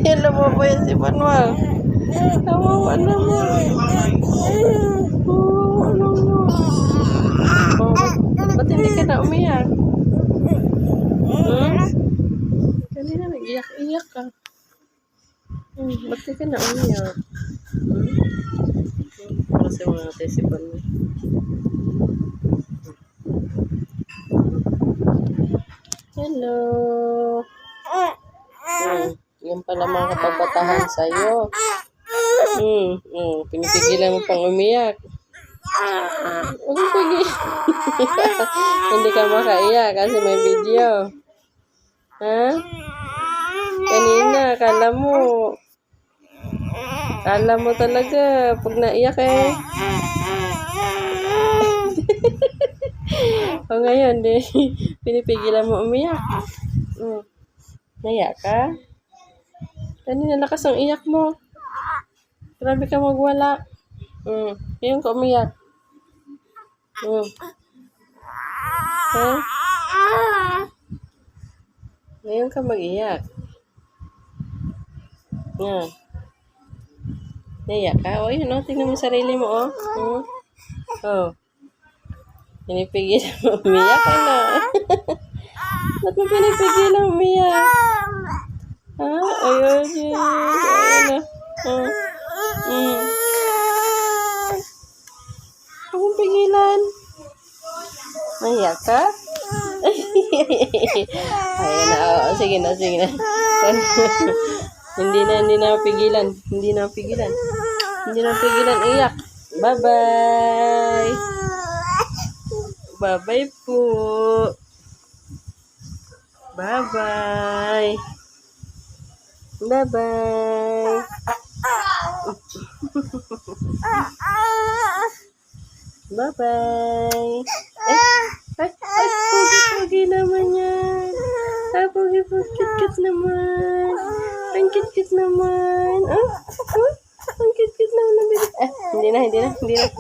Lumabo yan si Manuel. Kawawa naman. Oh, ano mo? Oh, ba't hindi ka na umiyak? Kanina nag-iyak-iyak ka. Ba't di ka na umiyak? Para sa mga tesipan mo. Hello. Yan pala mga kapagbatahan sa'yo. Pinipigilan mo pang umiyak. Huwag mo pigil. Hindi ka makaiyak kasi may video. Ha? Kanina, kala mo talaga pag naiyak eh. O ngayon, pinipigilan mo umiyak. Naiyak ka? Kanina lakas ang iyak mo. Grabe ka magwala. Ngayon ka umiyak. Ha? Ngayon ka mag-iyak. Naiyak ka? O yun o, tingnan mo sarili mo o. Pinipigilan mo umiyak ka na. Ba't mo pinipigilan umiyak? Ha? Ayun yun. Huwag mong pigilan. Naiyak ka? Ayan na. Sige na. Hindi na pigilan. Hindi na pigilan iyak. Bye-bye. Bye-bye po. Bye-bye. Bye-bye. Bye-bye. Pogi naman yan. Pogi, cute naman. Ang cute naman. Ang cute naman ng baby. Hindi na.